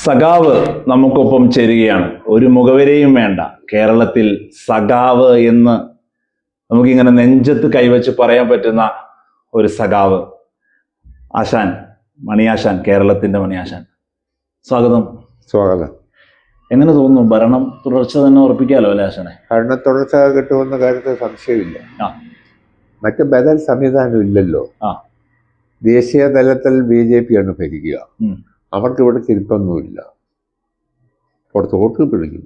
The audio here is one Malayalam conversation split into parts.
സഖാവ് നമുക്കൊപ്പം ചേരുകയാണ്. ഒരു മുഖവരെയും വേണ്ട, കേരളത്തിൽ സഖാവ് എന്ന് നമുക്കിങ്ങനെ നെഞ്ചത്ത് കൈവച്ച് പറയാൻ പറ്റുന്ന ഒരു സഖാവ് ആശാൻ, മണിയാശാൻ, കേരളത്തിന്റെ മണിയാശാൻ. സ്വാഗതം. സ്വാഗതം. എങ്ങനെ തോന്നുന്നു? ഭരണം തുടർച്ച തന്നെ ഉറപ്പിക്കാലോ അല്ലേ ആശാനെ? ഭരണ തുടർച്ച കിട്ടുമെന്ന കാര്യത്തിൽ സംശയമില്ല. മറ്റ് ബദൽ സംവിധാനം ഇല്ലല്ലോ. ദേശീയ തലത്തിൽ BJP ആണ് ഭരിക്കുക. അവർക്ക് ഇവിടെ തിരിപ്പൊന്നുമില്ല. പുറത്ത് വോട്ട് പിടിക്കും.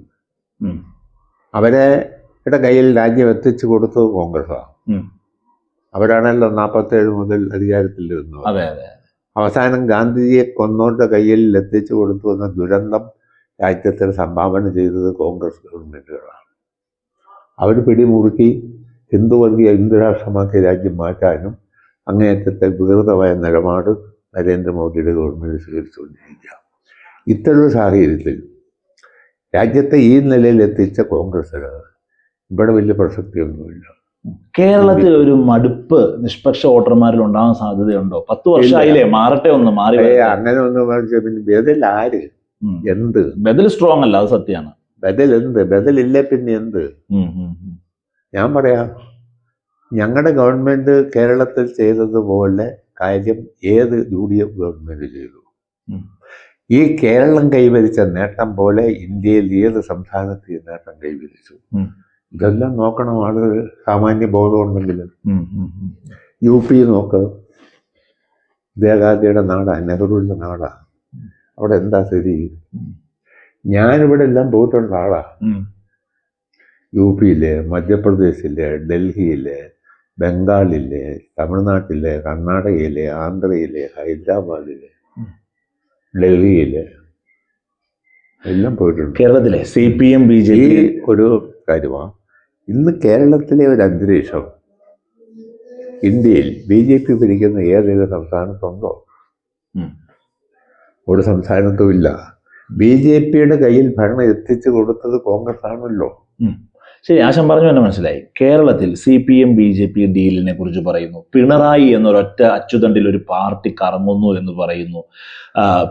അവരുടെ കയ്യിൽ രാജ്യം എത്തിച്ചു കൊടുത്തത് കോൺഗ്രസ്സാണ്. അവരാണല്ലോ 47 മുതൽ അധികാരത്തിലിരുന്നത്. അവസാനം ഗാന്ധിജിയെ കൊന്നോട്ട് കയ്യിൽ എത്തിച്ചു കൊടുത്തു എന്ന ദുരന്തം രാജ്യത്തിന് സംഭാവന ചെയ്തത് കോൺഗ്രസ് ഗവൺമെൻറ്റുകളാണ്. അവർ പിടിമുറുക്കി ഹിന്ദുവർഗീയ ഹിന്ദുരാഷ്ട്രമാക്കി രാജ്യം മാറ്റാനും അങ്ങേയറ്റത്തെ വികൃതമായ നിലപാട് നരേന്ദ്രമോദിയുടെ ഗവൺമെൻറ് സ്വീകരിച്ചുകൊണ്ടിരിക്കുക. ഇത്തരൊരു സാഹചര്യത്തിൽ രാജ്യത്തെ ഈ നിലയിൽ എത്തിച്ച കോൺഗ്രസ്സിന് ഇവിടെ വലിയ പ്രസക്തിയൊന്നുമില്ല. കേരളത്തിൽ ഒരു മടുപ്പ് നിഷ്പക്ഷ വോട്ടർമാരിൽ ഉണ്ടാകാൻ സാധ്യതയുണ്ടോ? 10 വർഷമായില്ലേ, മാറട്ടെ, ഒന്ന് മാറി. അങ്ങനെ ഒന്ന് മറിച്ച് പിന്നെ ബദൽ ആര്? എന്ത് ബദൽ? സ്ട്രോങ് അല്ല, അത് സത്യമാണ്. ബദൽ എന്ത്? ബദലില്ല പിന്നെ എന്ത്? ഞാൻ പറയാം, ഞങ്ങളുടെ ഗവൺമെൻറ് കേരളത്തിൽ ചെയ്തതുപോലെ കാര്യം ഏത് UDF ഗവൺമെൻറ് ചെയ്തു? ഈ കേരളം കൈവരിച്ച നേട്ടം പോലെ ഇന്ത്യയിൽ ഏത് സംസ്ഥാനത്ത് ഈ നേട്ടം കൈവരിച്ചു? ഇതെല്ലാം നോക്കണം ആളുകൾ, സാമാന്യ ബോധമുണ്ടെങ്കിൽ. UP നോക്ക്, ഇന്ദിരാഗാന്ധിയുടെ നാടാണ്, നെഹ്റുവിൻ്റെ നാടാണ്. അവിടെ എന്താ സ്ഥിതി? ഞാനിവിടെ എല്ലാം പോയിട്ടുള്ള ആളാണ്. UPയിലെ, മധ്യപ്രദേശിലെ, ഡൽഹിയിലെ, ബംഗാളിലെ, തമിഴ്നാട്ടിലെ, കർണാടകയിലെ, ആന്ധ്രയിലെ, ഹൈദരാബാദിലെ, ഡൽഹിയിലെ എല്ലാം പോയിട്ടുണ്ട്. കേരളത്തിലെ CPM BJP ഒരു കാര്യമാണ്. ഇന്ന് കേരളത്തിലെ ഒരു അന്തരീക്ഷം ഇന്ത്യയിൽ BJP ഭരിക്കുന്ന ഏതെങ്കിലും സംസ്ഥാനത്തുണ്ടോ? ഒരു സംസ്ഥാനത്തും ഇല്ല. BJPയുടെ കയ്യിൽ ഭരണം എത്തിച്ചു കൊടുത്തത് കോൺഗ്രസ് ആണല്ലോ. ശരി, ആശാൻ പറഞ്ഞു തന്നെ മനസ്സിലായി. കേരളത്തിൽ CPM BJP ഡീലിനെ കുറിച്ച് പറയുന്നു. പിണറായി എന്നൊരൊറ്റ അച്ചുതണ്ടിൽ ഒരു പാർട്ടി കറങ്ങുന്നു എന്ന് പറയുന്നു.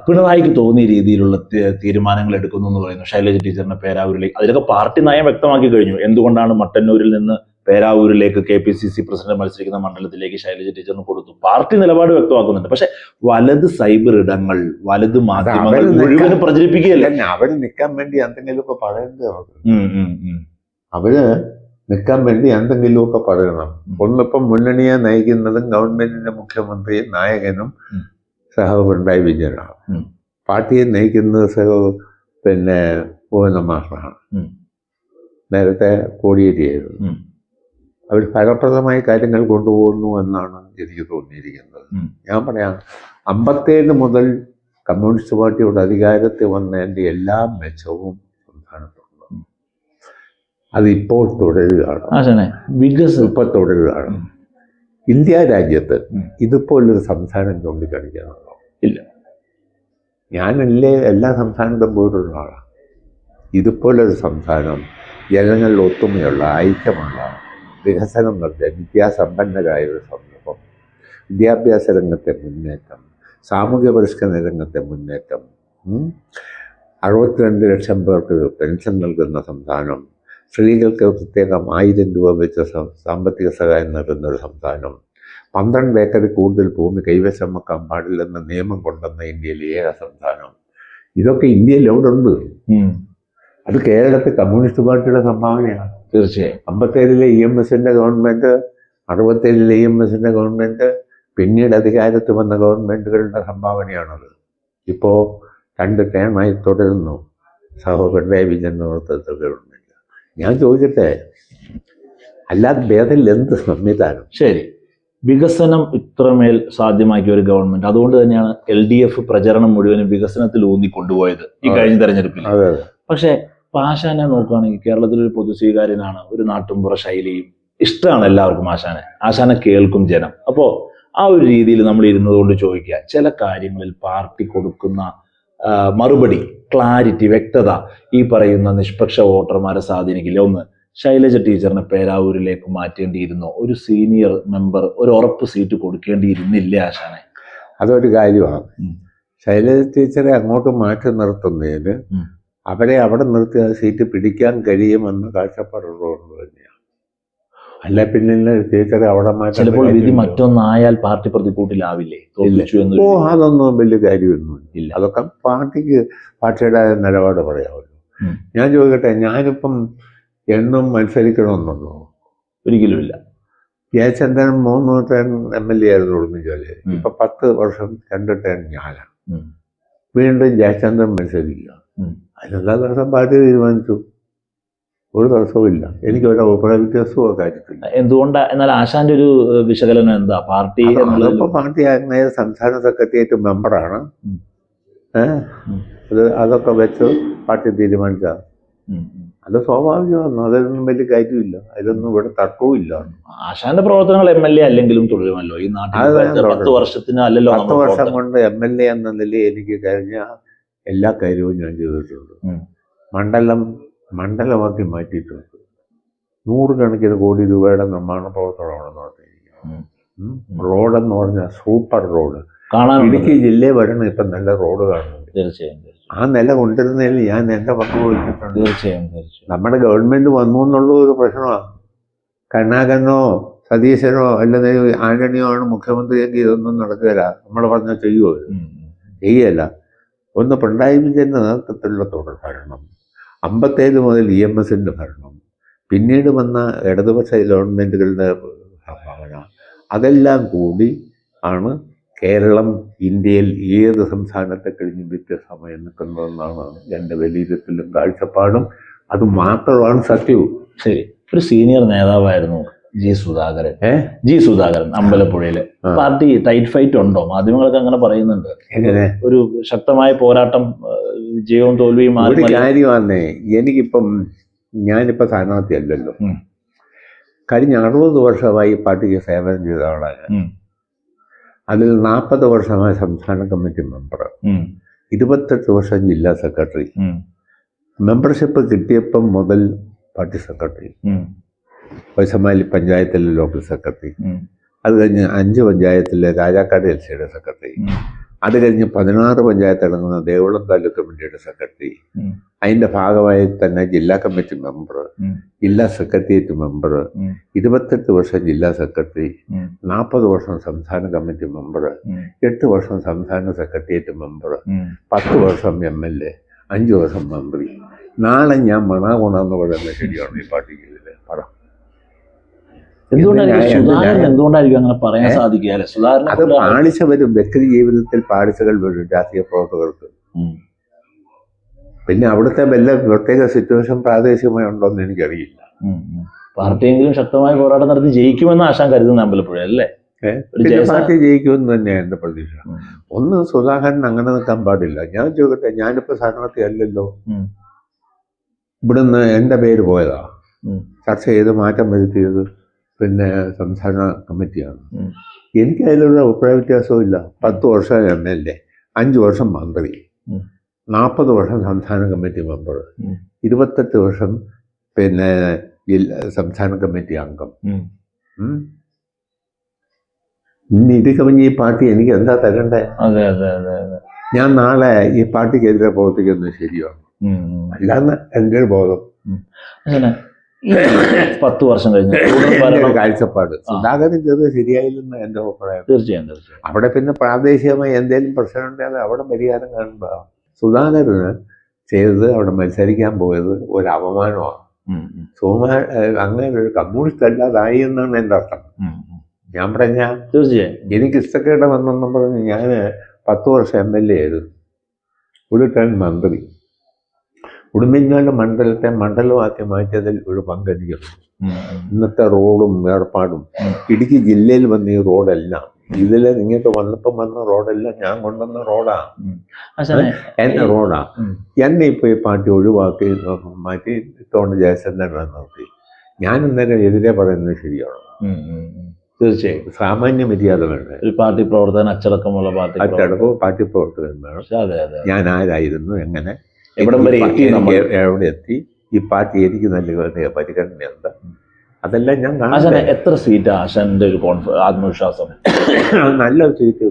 പിണറായിക്ക് തോന്നിയ രീതിയിലുള്ള തീരുമാനങ്ങൾ എടുക്കുന്നു എന്ന് പറയുന്നു. ശൈലജ ടീച്ചറിന്റെ പേരാവൂരിലേക്ക്, അതിലൊക്കെ പാർട്ടി നയം വ്യക്തമാക്കി കഴിഞ്ഞു. എന്തുകൊണ്ടാണ് മട്ടന്നൂരിൽ നിന്ന് പേരാവൂരിലേക്ക് KPCC പ്രസിഡന്റ് മത്സരിക്കുന്ന മണ്ഡലത്തിലേക്ക് ശൈലജ ടീച്ചറിന് കൊടുത്തു? പാർട്ടി നിലപാട് വ്യക്തമാക്കുന്നുണ്ട്. പക്ഷെ വലത് സൈബർ ഇടങ്ങൾ, വലത് മാധ്യമങ്ങൾ മുഴുവനും പ്രചരിപ്പിക്കുകയല്ലേ. അവർ നിൽക്കാൻ വേണ്ടി എന്തെങ്കിലുമൊക്കെ പറയുന്നത്. അവര് നിൽക്കാൻ വേണ്ടി എന്തെങ്കിലുമൊക്കെ പറയണം. ഒന്നിപ്പം മുന്നണിയെ നയിക്കുന്നതും ഗവൺമെന്റിന്റെ മുഖ്യമന്ത്രിയും നായകനും പിണറായി വിജയനാണ്. പാർട്ടിയെ നയിക്കുന്നത് പൂവനമാഷാണ്. നേരത്തെ കോടിയേരിയായിരുന്നു. അവർ ഫലപ്രദമായ കാര്യങ്ങൾ കൊണ്ടുപോകുന്നു എന്നാണ് എനിക്ക് തോന്നിയിരിക്കുന്നത്. ഞാൻ പറയാം, 57 മുതൽ കമ്മ്യൂണിസ്റ്റ് പാർട്ടിയുടെ അധികാരത്തിൽ വന്നതിൻ്റെ എല്ലാ മെച്ചവും സംസ്ഥാനത്തുണ്ട്. അതിപ്പോൾ തുടരുകയാണ്. ഇപ്പോൾ തുടരുകയാണ്. ഇന്ത്യ രാജ്യത്ത് ഇതുപോലൊരു സംസ്ഥാനം ചൂണ്ടിക്കാണിക്കാനുണ്ടോ? ഇല്ല. ഞാനല്ലേ എല്ലാ സംസ്ഥാനത്തും പോയിട്ടുള്ള ആളാണ്. ഇതുപോലൊരു സംസ്ഥാനം ജനങ്ങളിൽ ഒത്തുമയുള്ള, ഐക്യമുള്ള, വികസനം നടത്തിയ, വിദ്യാസമ്പന്നരായ ഒരു സമൂഹം, വിദ്യാഭ്യാസ രംഗത്തെ മുന്നേറ്റം, സാമൂഹ്യ പരിഷ്കരണ രംഗത്തെ മുന്നേറ്റം, 62 ലക്ഷം പേർക്ക് പെൻഷൻ നൽകുന്ന സംസ്ഥാനം, സ്ത്രീകൾക്ക് പ്രത്യേകം 1000 രൂപ വെച്ച് സാമ്പത്തിക സഹായം നൽകുന്ന ഒരു സംസ്ഥാനം, 12 ഏക്കറിൽ കൂടുതൽ ഭൂമി കൈവശം വെക്കാൻ പാടില്ലെന്ന നിയമം കൊണ്ടുവന്ന ഇന്ത്യയിലെ ഏക സംസ്ഥാനം. ഇതൊക്കെ ഇന്ത്യയിൽ എവിടെ ഉണ്ട്? അത് കേരളത്തിൽ കമ്മ്യൂണിസ്റ്റ് പാർട്ടിയുടെ സംഭാവനയാണ്. തീർച്ചയായും. 57-ലെ EMSന്റെ ഗവൺമെൻറ്, 67-ലെ EMSന്റെ ഗവൺമെൻറ്, പിന്നീട് അധികാരത്തിൽ വന്ന ഗവൺമെൻറ്റുകളുടെ സംഭാവനയാണത്. ഇപ്പോൾ 2 ടേമായി തുടരുന്നു പിണറായി വിജയൻ നേതൃത്വത്തിൽ ഗവൺമെൻറ്. ഞാൻ ചോദിക്കട്ടെ, അല്ലാതെ ഭേദത്തിൽ എന്ത് സംവിധാനം? ശരി, വികസനം ഇത്രമേൽ സാധ്യമാക്കിയ ഒരു ഗവൺമെന്റ്, അതുകൊണ്ട് തന്നെയാണ് LDF പ്രചരണം മുഴുവനും വികസനത്തിൽ ഊന്നി കൊണ്ടുപോയത് ഈ കഴിഞ്ഞ തെരഞ്ഞെടുപ്പിൽ. പക്ഷെ ആശാനെ നോക്കുകയാണെങ്കിൽ കേരളത്തിലൊരു പൊതു സ്വീകാര്യനാണ്, ഒരു നാട്ടുമ്പുറ ശൈലിയും ഇഷ്ടമാണ് എല്ലാവർക്കും. ആശാനെ കേൾക്കും ജനം. അപ്പോൾ ആ ഒരു രീതിയിൽ നമ്മൾ ഇരുന്നതുകൊണ്ട് ചോദിക്കുക, ചില കാര്യങ്ങളിൽ പാർട്ടി കൊടുക്കുന്ന മറുപടി, ക്ലാരിറ്റി, വ്യക്തത ഈ പറയുന്ന നിഷ്പക്ഷ വോട്ടർമാരെ സ്വാധീനിക്കില്ല. ഒന്ന്, ശൈലജ ടീച്ചറിനെ പേരാവൂരിലേക്ക് മാറ്റേണ്ടിയിരുന്നോ? ഒരു സീനിയർ മെമ്പർ ഒരു ഉറപ്പ് സീറ്റ് കൊടുക്കേണ്ടിയിരുന്നില്ലേ ആശാനെ? അതൊരു കാര്യമാണ്. ശൈലജ ടീച്ചറെ അങ്ങോട്ട് മാറ്റി നിർത്തുന്നതിന് അവരെ അവിടെ നിർത്തി ആ സീറ്റ് പിടിക്കാൻ കഴിയുമെന്ന് കാഴ്ചപ്പാടുള്ളതുകൊണ്ട് തന്നെയാണ്. അല്ല പിന്നെ ടീച്ചറെ അവിടെ ചിലപ്പോൾ വിധി മറ്റൊന്നായാൽ പാർട്ടി പ്രതിക്കൂട്ടിലാവില്ലേ? ഓ, അതൊന്നും വലിയ കാര്യമൊന്നും ഇല്ല. അതൊക്കെ പാർട്ടിയുടെ നിലപാട് പറയാമല്ലോ. ഞാൻ ചോദിക്കട്ടെ, ഞാനിപ്പം എന്നും മത്സരിക്കണമെന്നുണ്ടോ? ഒരിക്കലും ഇല്ല. ജയചന്ദ്രൻ 3 ടേൺ MLA ആയിരുന്നു ഓർമ്മിച്ചാല്. ഇപ്പൊ 10 വർഷം 2 ടേൺ ഞാനാണ്. വീണ്ടും ജയചന്ദ്രൻ മത്സരിക്കുക. അതിനെല്ലാ ദിവസം പാർട്ടി തീരുമാനിച്ചു. ഒരു തടസ്സവും ഇല്ല. എനിക്ക് ഒരു അഭിപ്രായ വ്യത്യാസവും കാര്യത്തില്ല. എന്തുകൊണ്ടാ? എന്നാൽ ആശാന്റെ ഒരു വിശകലനം എന്താ? പാർട്ടി പാർട്ടി അങ്ങനെ സംസ്ഥാന സെക്രട്ടേറിയറ്റ് മെമ്പറാണ്. അതൊക്കെ വെച്ച് പാർട്ടി തീരുമാനിച്ച അത് സ്വാഭാവികമാണ്. അതിലൊന്നും വലിയ കാര്യമില്ല. അതിലൊന്നും ഇവിടെ തർക്കവും ഇല്ല. ആശാന്റെ പ്രവർത്തനങ്ങൾ MLA അല്ലെങ്കിലും തുടരുമല്ലോ ഈ നാട്ടിൽ. 10 വർഷത്തിന് അല്ലല്ലോ. 10 വർഷം കൊണ്ട് MLA എന്ന നിലയിൽ എനിക്ക് കഴിഞ്ഞ എല്ലാ കാര്യവും ഞാൻ ചെയ്തിട്ടുണ്ട്. മണ്ഡലമാക്കി മാറ്റിയിട്ടുണ്ട്. 100 കണക്കിന് കോടി രൂപയുടെ നിർമ്മാണ പ്രവർത്തനമാണ് നടത്തിയിരിക്കുന്നത്. റോഡെന്ന് പറഞ്ഞാൽ സൂപ്പർ റോഡ്. ഇടുക്കി ജില്ലയിൽ വരണം. ഇപ്പം നല്ല റോഡ് കാണുന്നുണ്ട്. തീർച്ചയായും. ആ നില കൊണ്ടുവരുന്നതിൽ ഞാൻ എൻ്റെ പങ്ക് വഹിച്ചിട്ടുണ്ട്. തീർച്ചയായും. നമ്മുടെ ഗവൺമെന്റ് വന്നു എന്നുള്ള ഒരു പ്രശ്നമാണ്. കരുണാകരനോ സതീശനോ അല്ലെങ്കിൽ ആന്റണിയോ ആണ് മുഖ്യമന്ത്രിയെങ്കിൽ ഇതൊന്നും നടക്കുകയില്ല. നമ്മൾ പറഞ്ഞാൽ ചെയ്യുമോ? ചെയ്യല്ല. ഒന്ന് പിണറായി വിജയൻ്റെ നേതൃത്വത്തിലുള്ള തുടർ ഭരണം, 57 മുതൽ EMSന്റെ ഭരണം, പിന്നീട് വന്ന ഇടതുപക്ഷ ഗവൺമെൻറ്റുകളുടെ സംഭാവന, അതെല്ലാം കൂടി ആണ് കേരളം ഇന്ത്യയിൽ ഏത് സംസ്ഥാനത്തെ കഴിഞ്ഞ് വ്യത്യസ്തമായി നിൽക്കുന്നതെന്നാണ് എൻ്റെ വിലയിരുത്തലും കാഴ്ചപ്പാടും. അത് മാത്രമാണ് സത്യവും. ശരി. ഒരു സീനിയർ നേതാവായിരുന്നു ജി സുധാകരൻ അമ്പലപ്പുഴയില്. പാർട്ടി ടൈറ്റ് ഫൈറ്റ് ഉണ്ടോ? മാധ്യമങ്ങളൊക്കെ അങ്ങനെ പറയുന്നുണ്ട്. എങ്ങനെ? ഒരു ശക്തമായ പോരാട്ടം, വിജയവും തോൽവിയും. ഒരു കാര്യമാണേ, ഞാനിപ്പോ സ്ഥാനാർത്ഥി അല്ലല്ലോ. കഴിഞ്ഞ 60 വർഷമായി പാർട്ടിക്ക് സേവനം ചെയ്ത ആളാണ്. അതിൽ 40 വർഷമായി സംസ്ഥാന കമ്മിറ്റി മെമ്പർ, 28 വർഷം ജില്ലാ സെക്രട്ടറി, മെമ്പർഷിപ്പ് കിട്ടിയപ്പം മുതൽ പാർട്ടി സെക്രട്ടറി, വൈശമാലി പഞ്ചായത്തിലെ ലോക്കൽ സെക്രട്ടറി, അത് കഴിഞ്ഞ് 5 പഞ്ചായത്തിലെ രാജാക്കാട് LCയുടെ സെക്രട്ടറി, അത് കഴിഞ്ഞ് 16 പഞ്ചായത്ത് അടങ്ങുന്ന ദേവളം താലൂക്ക് കമ്മിറ്റിയുടെ സെക്രട്ടറി, അതിൻ്റെ ഭാഗമായി തന്നെ ജില്ലാ കമ്മിറ്റി മെമ്പർ, ജില്ലാ സെക്രട്ടേറിയറ്റ് മെമ്പർ, 28 വർഷം ജില്ലാ സെക്രട്ടറി, 40 വർഷം സംസ്ഥാന കമ്മിറ്റി മെമ്പർ, 8 വർഷം സംസ്ഥാന സെക്രട്ടേറിയറ്റ് മെമ്പർ, 10 വർഷം MLA, 5 വർഷം മന്ത്രി. നാളെ ഞാൻ മണാകുണമെന്ന് പറയുന്നത് ശരിയാണ് ഈ പാർട്ടിക്ക്? പറ. എന്തുകൊണ്ടായിരിക്കും അങ്ങനെ പറയാൻ സാധിക്കുക? അത് പാളിച്ച വരും. വ്യക്തി ജീവിതത്തിൽ പാളിച്ചകൾ വരും രാഷ്ട്രീയ പ്രവർത്തകർക്ക്. പിന്നെ അവിടുത്തെ വല്ല പ്രത്യേക സിറ്റുവേഷൻ പ്രാദേശികമായി ഉണ്ടോന്ന് എനിക്കറിയില്ല. പാർട്ടിയെങ്കിലും ശക്തമായ പോരാട്ടം നടത്തി ജയിക്കുമെന്ന് ആശാൻ കരുതുന്ന അമ്പലപ്പുഴ അല്ലേ? പാർട്ടി ജയിക്കുമെന്ന് തന്നെയാണ് എൻ്റെ പ്രതീക്ഷ. ഒന്ന്, സുധാകരൻ അങ്ങനെ നിൽക്കാൻ പാടില്ല. ഞാൻ ചോദിക്കട്ടെ, ഞാനിപ്പോ സ്ഥാനാർത്ഥി അല്ലല്ലോ. ഇവിടുന്ന് എൻ്റെ പേര് പോയതാ. ചർച്ച ചെയ്ത് മാറ്റം വരുത്തിയത് പിന്നെ സംസ്ഥാന കമ്മിറ്റിയാണ്. എനിക്ക് അതിലൊരു അഭിപ്രായ വ്യത്യാസവും ഇല്ല. 10 വർഷം MLA, 5 വർഷം മന്ത്രി, 40 വർഷം സംസ്ഥാന കമ്മിറ്റി മെമ്പർ, 28 വർഷം പിന്നെ സംസ്ഥാന കമ്മിറ്റി അംഗം. ഇനി ഇത് കവിഞ്ഞ് ഈ പാർട്ടി എനിക്ക് എന്താ തരണ്ടേ? ഞാൻ നാളെ ഈ പാർട്ടിക്കെതിരെ പ്രവർത്തിക്കുന്നത് ശരിയാണ്. അല്ലാന്ന് എൻ്റെ ഒരു ബോധം. 10 വർഷം കഴിഞ്ഞ് കാഴ്ചപ്പാട് സുധാകരൻ ചെയ്തത് ശരിയായില്ലെന്ന് എൻ്റെ അഭിപ്രായം. തീർച്ചയായും. അവിടെ പിന്നെ പ്രാദേശികമായി എന്തെങ്കിലും പ്രശ്നം ഉണ്ടെങ്കിൽ അവിടെ പരിഹാരം കാണുമ്പോ സുധാകരന് ചെയ്തത്, അവിടെ മത്സരിക്കാൻ പോയത് ഒരു അപമാനമാണ്. അങ്ങനെ ഒരു കമ്മ്യൂണിസ്റ്റ് അല്ലാതായി എന്നാണ് എൻ്റെ അർത്ഥം. ഞാൻ പറഞ്ഞ തീർച്ചയായും എനിക്ക് ഇഷ്ടക്കേട് വന്നെന്നും പറഞ്ഞ് ഞാൻ 10 വർഷം MLA ആയിരുന്നു, ഒരു ടേൺ മന്ത്രി. ഉടുമ്പൻചോല മണ്ഡലത്തെ മണ്ഡലമാക്കി മാറ്റിയതിൽ ഒരു പങ്കെനിക്കുണ്ട്. ഇന്നത്തെ റോഡും ഏർപ്പാടും ഇടുക്കി ജില്ലയിൽ വന്ന ഈ റോഡെല്ലാം, ഇതിലെ നിങ്ങൾക്ക് വന്നപ്പം വന്ന റോഡെല്ലാം ഞാൻ കൊണ്ടുവന്ന റോഡാണ്, എൻ്റെ റോഡാണ്. എന്നെ ഇപ്പോൾ ഈ പാർട്ടി ഒഴിവാക്കി മാറ്റി ഇത്തോണ്ട് ജയചന്ദ്രനെ നിർത്തി. ഞാൻ ഇന്നേരം എതിരെ പറയുന്നത് ശരിയാണോ? തീർച്ചയായും. സാമാന്യ മര്യാദ വേണം. ഒരു പാർട്ടി പ്രവർത്തകൻ അച്ചടക്കമുള്ള പാർട്ടി പ്രവർത്തകൻ വേണം. ഞാൻ ആരായിരുന്നു, എങ്ങനെ എവിടെ എത്തി, ഈ പാർട്ടി എനിക്ക് നല്ല പരിഗണനയുണ്ട്, അതെല്ലാം ഞാൻ കാണാൻ. എത്ര സീറ്റ് ആശാന്റെ ഒരു ആത്മവിശ്വാസം? നല്ല സീറ്റ്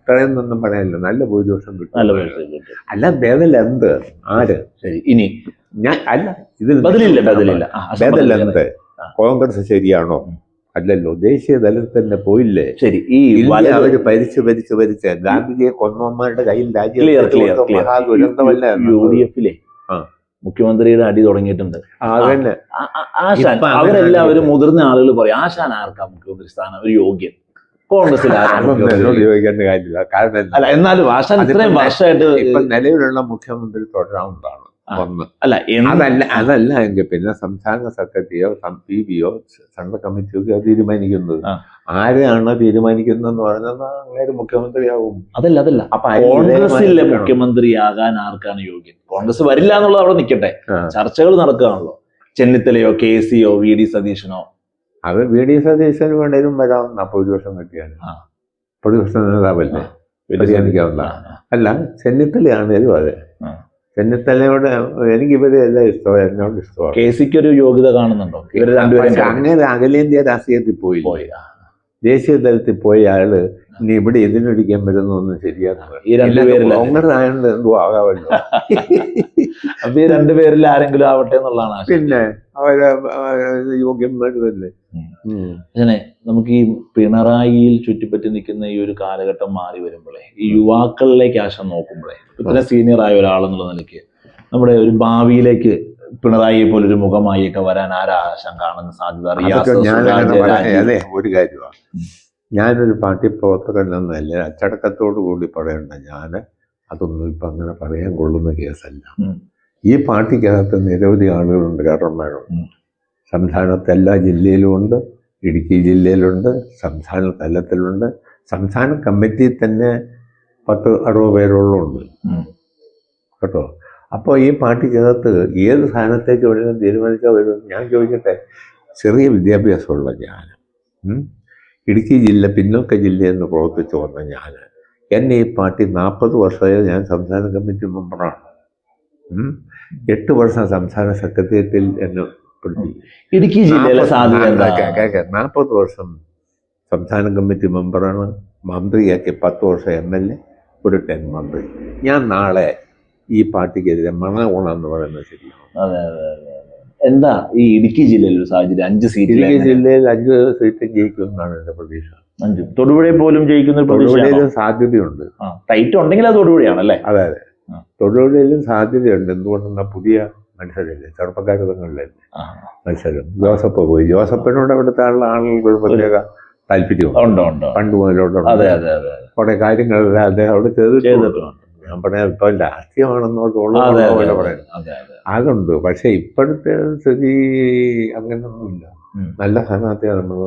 ഇത്രയെന്നൊന്നും പറയാനില്ല, നല്ല ഭൂരിപക്ഷം കിട്ടും. നല്ല ഭൂരിപക്ഷം കിട്ടും. അല്ല ബദലെന്ത് ആര്? ശരി, ഇനി ഞാൻ അല്ല ഇതിൽ ബദലില്ല. ബദലെന്ത്? കോൺഗ്രസ് ശരിയാണോ? അല്ലല്ലോ, ദേശീയ തലത്തിൽ തന്നെ പോയില്ലേ? ശരി, ഈ അവര് ഭരിച്ച് ഗാന്ധിജിയെ കൊന്നവന്മാരുടെ കയ്യിൽ രാജ്യം മഹാദുരന്തമല്ല. UDF-ലെ മുഖ്യമന്ത്രിയുടെ അടി തുടങ്ങിയിട്ടുണ്ട്. അതന്നെ ആശാൻ, അവരെല്ലാവരും മുതിർന്ന ആളുകൾ പറയും ആശാൻ ആർക്കാ മുഖ്യമന്ത്രി സ്ഥാനം ഒരു യോഗ്യൻ? കോൺഗ്രസിൽ എന്നോട് ചോദിക്കേണ്ട കാര്യമില്ല. കാരണം അല്ല, എന്നാലും ആശാൻ ഇത്രയും വർഷമായിട്ട് ഇപ്പൊ നിലവിലുള്ള മുഖ്യമന്ത്രി തുടരാവുന്നതാണ് ഒന്ന്. അല്ല അതല്ല എങ്കിൽ പിന്നെ സംസ്ഥാന സെക്രട്ടറിയോ PBയോ സെൻട്രൽ കമ്മിറ്റിയോ തീരുമാനിക്കുന്നത്. ആരെയാണ് തീരുമാനിക്കുന്നതെന്ന് പറഞ്ഞാൽ അങ്ങനെ മുഖ്യമന്ത്രിയാവും. അതല്ല അപ്പൊ കോൺഗ്രസിലെ മുഖ്യമന്ത്രിയാകാൻ ആർക്കാണ് യോഗ്യൻ? കോൺഗ്രസ് വരില്ല എന്നുള്ളത് അവിടെ നിൽക്കട്ടെ, ചർച്ചകൾ നടക്കുകയാണല്ലോ. ചെന്നിത്തലയോ KCയോ VD സതീശനോ? അത് VD സതീശന് വേണേലും വരാവുന്ന ഭൂരിപക്ഷം കിട്ടിയാൽ പ്രതിപക്ഷ നേതാവല്ലേ, പരിഗണിക്കാവുന്ന. അല്ല ചെന്നിത്തലയാണേലും അതെ. ചെന്നിത്തലയോട് എനിക്ക് ഇവരെ എല്ലാം ഇഷ്ടമാണ്, എന്നോട് ഇഷ്ടമാണ്. KCക്ക് ഒരു യോഗ്യത കാണുന്നുണ്ടോ? അങ്ങനെ അഖിലേന്ത്യാ രാഷ്ട്രീയത്തിൽ പോയി ദേശീയ തലത്തിൽ പോയ ആള് ഇനി ഇവിടെ ഇതിനൊരിക്കാൻ വരുന്നൊന്നും ശരിയാണ്. ഈ രണ്ടുപേരിൽ കോൺഗ്രസ് ആയതുകൊണ്ട് എന്തോ ആകാമല്ലോ. അപ്പൊ ഈ രണ്ടുപേരിൽ ആരെങ്കിലും ആവട്ടെ എന്നുള്ളതാണ്. പിന്നെ അവരെ യോഗ്യന്മാർ തന്നെ. അങ്ങനെ നമുക്ക് ഈ പിണറായിയിൽ ചുറ്റിപ്പറ്റി നിൽക്കുന്ന ഈ ഒരു കാലഘട്ടം മാറി വരുമ്പോഴേ, ഈ യുവാക്കളിലേക്ക് ആശം നോക്കുമ്പോഴേ, ഇത്ര സീനിയർ ആയ ഒരാളെന്നുള്ള നിലയ്ക്ക് നമ്മുടെ ഒരു ഭാവിയിലേക്ക് പിണറായിയെ പോലൊരു മുഖമായിയൊക്കെ വരാൻ ആരാശം കാണുന്ന സാധ്യത? അതെ, ഒരു കാര്യമാണ്, ഞാനൊരു പാർട്ടി പ്രവർത്തകനെന്നല്ല അച്ചടക്കത്തോടു കൂടി പറയണ്ട. ഞാൻ അതൊന്നും ഇപ്പം അങ്ങനെ പറയാൻ കൊള്ളുന്ന കേസല്ല. ഈ പാർട്ടിക്കകത്ത് നിരവധി ആളുകളുണ്ട്, കാരണന്മാരുണ്ട്. സംസ്ഥാനത്ത് എല്ലാ ജില്ലയിലും ഉണ്ട്, ഇടുക്കി ജില്ലയിലുണ്ട്, സംസ്ഥാന തലത്തിലുണ്ട്, സംസ്ഥാന കമ്മിറ്റിയിൽ തന്നെ 10-60 പേരോളമുണ്ട് കേട്ടോ. അപ്പോൾ ഈ പാർട്ടിക്കകത്ത് ഏത് സ്ഥാനത്തേക്ക് വേണമെങ്കിലും തീരുമാനിച്ചാൽ വരും. ഞാൻ ചോദിക്കട്ടെ, ചെറിയ വിദ്യാഭ്യാസമുള്ള ഞാൻ, ഇടുക്കി ജില്ല പിന്നോക്ക ജില്ലയെന്ന് പ്രവർത്തിച്ചു വന്ന ഞാൻ, എന്നെ ഈ പാർട്ടി 40 വർഷമായി ഞാൻ സംസ്ഥാന കമ്മിറ്റി മെമ്പറാണ്. 8 വർഷം സംസ്ഥാന സെക്രട്ടേറിയറ്റിൽ എന്നെ ഇടുക്കി ജില്ലയിലെ 40 വർഷം സംസ്ഥാന കമ്മിറ്റി മെമ്പറാണ്. മന്ത്രിയാക്കി 10 വർഷം MLA, ഒരു 10 മന്ത്രി. ഞാൻ നാളെ ഈ പാർട്ടിക്കെതിരെ മണഗുണമെന്ന് പറയുന്നത് ശരിയാണ്. അതെ. എന്താ ഈ ഇടുക്കി ജില്ലയിൽ ഒരു സാഹചര്യം? 5 സീറ്റ് ഇടുക്കി ജില്ലയിൽ 5 സീറ്റ് ജയിക്കുമെന്നാണ് എൻ്റെ പ്രതീക്ഷ. 5 തൊടുപുഴയിൽ പോലും ജയിക്കുന്ന തൊടുപുഴയിലും സാധ്യതയുണ്ട്. ടൈറ്റ് ഉണ്ടെങ്കിൽ അത് തൊടുപുഴയാണല്ലേ? അതെ, തൊടുപുഴയിലും സാധ്യതയുണ്ട്. എന്തുകൊണ്ടെന്നാൽ പുതിയ മത്സരമില്ലേ, ചെറുപ്പക്കാരല്ലേ മത്സരം. ജോസഫ് പോയി. ജോസഫിനോട് അവിടുത്തെ ആളുകൾക്ക് ഒരു പ്രത്യേക താല്പര്യമുണ്ട്, പണ്ട് മുതലോട്ട്. കുറെ കാര്യങ്ങളെല്ലാം അദ്ദേഹം അവിടെ ചെയ്തിട്ടുണ്ട്. ഞാൻ പറയാം, ഇപ്പൊ രാഷ്ട്രീയമാണെന്നോട്ടുള്ള പറയുന്നത് അതുണ്ട്. പക്ഷെ ഇപ്പോഴത്തെ സ്ഥിതി അങ്ങനെയൊന്നുമില്ല. നല്ല സ്ഥാനാർത്ഥിയാണ് നമ്മൾ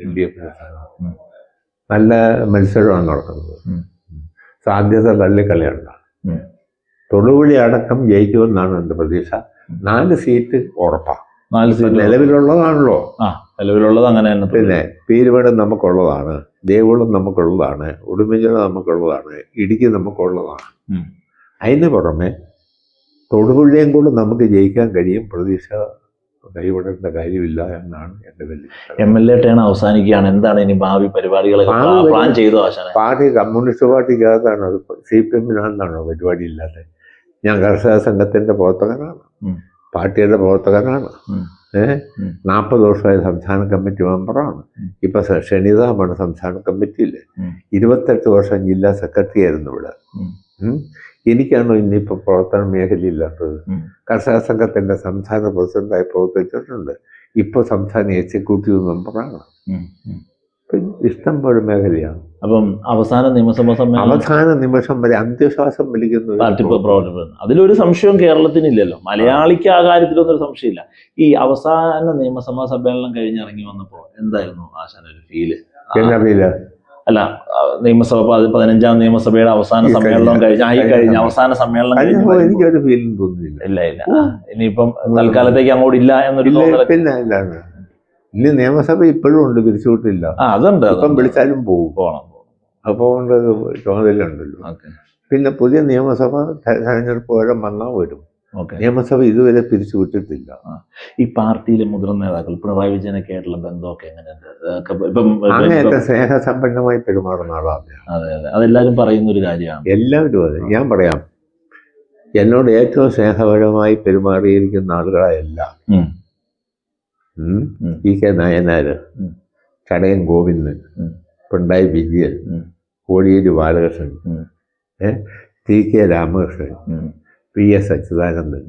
LDF സ്ഥാനാർത്ഥി. നല്ല മത്സരമാണ് നടക്കുന്നത്. സാധ്യത തള്ളിക്കളയണ്ട. തൊടുപുഴ അടക്കം ജയിക്കുമെന്നാണ് എൻ്റെ പ്രതീക്ഷ. 4 സീറ്റ് ഉറപ്പാണ്. 4 സീറ്റ് നിലവിലുള്ളതാണല്ലോ. നിലവിലുള്ളത് അങ്ങനെ തന്നെ. പിന്നെ പീരുമേട് നമുക്കുള്ളതാണ്, ദേവുളം നമുക്കുള്ളതാണ്, ഉടുമ്പൻചോല നമുക്കുള്ളതാണ്, ഇടുക്കി നമുക്കുള്ളതാണ്. അതിന് പുറമെ തൊടുപുഴയും കൂടെ നമുക്ക് ജയിക്കാൻ കഴിയും. പ്രതീക്ഷ കൈവിടേണ്ട കാര്യമില്ല എന്നാണ് എൻ്റെ വലിയ. MLA ടേൺ അവസാനിക്കുകയാണ്. എന്താണ് ഇനി ഭാവി പരിപാടികൾ പ്ലാൻ ചെയ്തോ? പാർട്ടി കമ്മ്യൂണിസ്റ്റ് പാർട്ടിക്കകത്താണ്, അത് CPM-നാണെന്നാണോ പരിപാടി ഇല്ലാതെ? ഞാൻ കർഷക സംഘത്തിൻ്റെ പ്രവർത്തകനാണ്, പാർട്ടിയുടെ പ്രവർത്തകനാണ്. 40 വർഷമായി സംസ്ഥാന കമ്മിറ്റി മെമ്പറാണ്. ഇപ്പൊ ഷണിതാമാണ് സംസ്ഥാന കമ്മിറ്റിയിൽ. 28 വർഷം ജില്ലാ സെക്രട്ടറി ആയിരുന്നു ഇവിടെ. എനിക്കാണോ ഇനിയിപ്പോൾ പ്രവർത്തന മേഖലയില്ലാത്തത്? കർഷക സംഘത്തിന്റെ സംസ്ഥാന പ്രസിഡന്റായി പ്രവർത്തിച്ചിട്ടുണ്ട്. ഇപ്പോൾ സംസ്ഥാന എക്സിക്യൂട്ടീവ് മെമ്പറാണ്. ഇഷ്ടം പോലെ മേഖലയാണ്. അപ്പം അവസാന നിമിഷം വരെ അന്ത്യശ്വാസം വലിക്കുന്നു. അതിലൊരു സംശയവും കേരളത്തിനില്ലല്ലോ. മലയാളിക്ക് ആ കാര്യത്തിലൊന്നും ഒരു സംശയമില്ല. ഈ അവസാന നിയമസഭാ സമ്മേളനം കഴിഞ്ഞിറങ്ങി വന്നപ്പോ എന്തായിരുന്നു ആശാന ഒരു ഫീല്? അല്ല, നിയമസഭ 15ാം നിയമസഭയുടെ അവസാന സമ്മേളനം കഴിഞ്ഞ അവസാന സമ്മേളനം എനിക്കൊരു ഫീലിംഗ് തോന്നുന്നില്ല. ഇല്ല. ഇനിയിപ്പം തൽക്കാലത്തേക്ക് അങ്ങോട്ട് ഇല്ല എന്നൊരു ഇനി നിയമസഭ ഇപ്പോഴും ഉണ്ട്, പിരിച്ചുവിട്ടില്ല. അതുണ്ട്. ഇപ്പം വിളിച്ചാലും പോകണം. അപ്പോൾ ചുമതല ഉണ്ടല്ലോ. പിന്നെ പുതിയ നിയമസഭ തെരഞ്ഞെടുപ്പ് വരെ വന്നാൽ വരും. ഓക്കെ. നിയമസഭ ഇതുവരെ പിരിച്ചു വിട്ടിട്ടില്ല. ഈ പാർട്ടിയിലെ മുതിർന്ന നേതാക്കൾ പിണറായി വിജയനൊക്കെ ആയിട്ടുള്ള ബന്ധമൊക്കെ എങ്ങനെയുണ്ട്? അങ്ങനെയൊക്കെ സ്നേഹസമ്പന്നമായി പെരുമാറുന്ന ആളാണ്. അതെ അതെ, അതെല്ലാവരും പറയുന്ന ഒരു കാര്യമാണ്. എല്ലാവരും അതെ. ഞാൻ പറയാം, എന്നോട് ഏറ്റവും സ്നേഹപരമായി പെരുമാറിയിരിക്കുന്ന ആളുകളെല്ലാം ഇ.കെ. നായനാര്, ചടയൻ ഗോവിന്ദൻ, പിണറായി വിജയൻ, കോടിയേരി ബാലകൃഷ്ണൻ, ടി.കെ. രാമകൃഷ്ണൻ, പി.എസ്. അച്യുതാനന്ദൻ,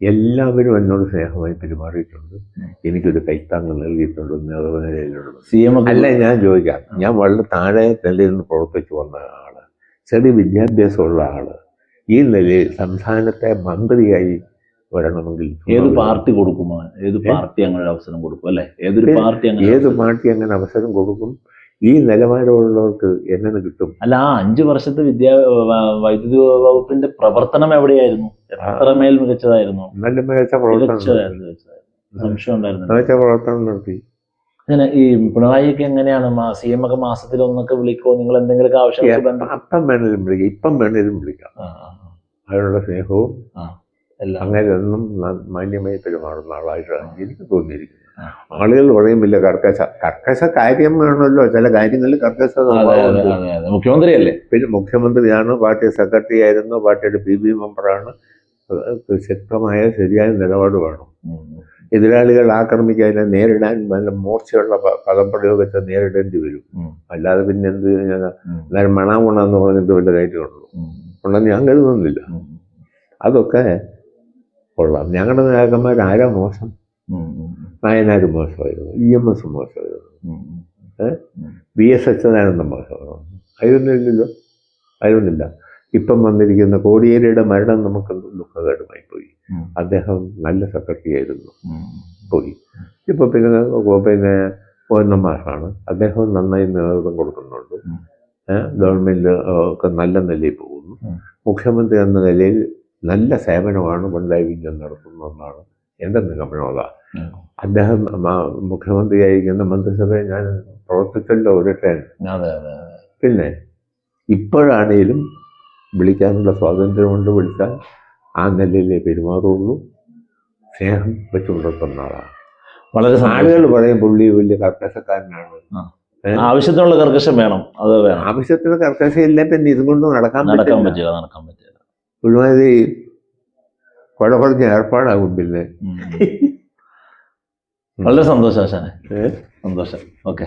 എല്ലാവരും എന്നോട് സ്നേഹമായി പെരുമാറിയിട്ടുണ്ട്. എനിക്കൊരു കൈത്താങ്ങ് നൽകിയിട്ടുണ്ട് നേതൃനിലയിലുള്ളത്. അല്ല, ഞാൻ ചോദിക്കാം, ഞാൻ വളരെ താഴെ നിലയിൽ നിന്ന് പ്രവർത്തിച്ചു വന്ന ആള്, ചെറിയ വിദ്യാഭ്യാസമുള്ള ആള്, ഈ നിലയിൽ സംസ്ഥാനത്തെ മന്ത്രിയായി വരണമെങ്കിൽ ഏത് പാർട്ടി കൊടുക്കുമോ? ഏത് പാർട്ടി അങ്ങനെ അവസരം കൊടുക്കും അല്ലെ? ഏത് പാർട്ടി അങ്ങനെ അവസരം കൊടുക്കും? ഈ നിലവാരമുള്ളവർക്ക് എങ്ങനെ കിട്ടും? അല്ല, ആ 5 വർഷത്തെ വൈദ്യുതി വകുപ്പിന്റെ പ്രവർത്തനം എവിടെയായിരുന്നു? എത്രമേൽ മികച്ചതായിരുന്നു? നല്ല മികച്ച പ്രവർത്തനം സംശയം ഉണ്ടായിരുന്നു. മികച്ച പ്രവർത്തനം നടത്തി. അങ്ങനെ ഈ പിണറായിക്ക് എങ്ങനെയാണ് CM ഒക്കെ മാസത്തിൽ ഒന്നൊക്കെ വിളിക്കോ? നിങ്ങൾ എന്തെങ്കിലുമൊക്കെ ആവശ്യം അപ്പം വേണേലും വിളിക്കാം, ഇപ്പം വേണേലും വിളിക്കാം. അതിനുള്ള സ്നേഹവും അങ്ങനെ ഒന്നും മാന്യമായി പെരുമാറുന്ന ആളായിട്ടാണ് എനിക്ക് തോന്നിയിരിക്കുന്നത്. ആളുകൾ പറയുമില്ല കർക്കശ കാര്യമാണല്ലോ, ചില കാര്യങ്ങളിൽ കർക്കശ മുഖ്യമന്ത്രിയല്ലേ, പിന്നെ മുഖ്യമന്ത്രിയാണ്, പാർട്ടി സെക്രട്ടറി ആയിരുന്നു, പാർട്ടിയുടെ PB മെമ്പറാണ്. ശക്തമായ ശരിയായ നിലപാട് വേണം. എതിരാളികൾ ആക്രമിക്കാതെ നേരിടാൻ നല്ല മൂർച്ചയുള്ള പദപ്രയോഗത്തെ നേരിടേണ്ടി വരും. അല്ലാതെ പിന്നെ എന്ത് എന്നാലും മണാമുണെന്ന് പറഞ്ഞിട്ട് വല്ല കാര്യമുള്ളൂ ഉണ്ടെന്ന് ഞാൻ കരുതുന്നില്ല. അതൊക്കെ കൊള്ളാം. ഞങ്ങളുടെ നേതാക്കന്മാർ ആരാ മോശം? നായനാർ മോശമായിരുന്നു, EMS മോശമായിരുന്നു, VS അച്യുതാനന്ദൻ മോശമായിരുന്നു. അതിലൊന്നുമില്ലല്ലോ, അതിലൊന്നുമില്ല. ഇപ്പം വന്നിരിക്കുന്ന കോടിയേരിയുടെ മരണം നമുക്ക് ദുഃഖകരമായി പോയി. അദ്ദേഹം നല്ല സെക്രട്ടറി ആയിരുന്നു, പോയി. ഇപ്പം പിന്നെ മാഷാണ്, അദ്ദേഹം നന്നായി നേതൃത്വം കൊടുക്കുന്നുണ്ട്. ഗവൺമെൻറ് ഒക്കെ നല്ല നിലയിൽ പോകുന്നു. മുഖ്യമന്ത്രി എന്ന നിലയിൽ നല്ല സേവനമാണ് പിണറായി വിജയൻ നടത്തുന്നതെന്നാണ് എൻ്റെ നിഗമനം. അദ്ദേഹം മുഖ്യമന്ത്രിയായിരിക്കുന്ന മന്ത്രിസഭയെ ഞാൻ പ്രവർത്തിച്ചല്ലോ ഒരു ടൈം. പിന്നെ ഇപ്പോഴാണേലും വിളിക്കാനുള്ള സ്വാതന്ത്ര്യമുണ്ട്, വിളിച്ചാൽ ആ നിലയിലേ പെരുമാറുള്ളൂ. സ്നേഹം വെച്ച് പുലർത്തുന്ന ആളാണ്. വളരെ ആളുകൾ പറയും പുള്ളി വലിയ കർക്കശക്കാരനാണ്. ആവശ്യത്തിനുള്ള കർക്കശം വേണം, അത് വേണം. ആവശ്യത്തിന് കർക്കശം ഇല്ല, പിന്നെ ഇതുകൊണ്ട് നടക്കാൻ പറ്റില്ല. ഒരുമാതിരി കുഴപ്പറഞ്ഞ ഏർപ്പാടാകും. പിന്നെ വളരെ സന്തോഷം, സന്തോഷം. ഓക്കെ.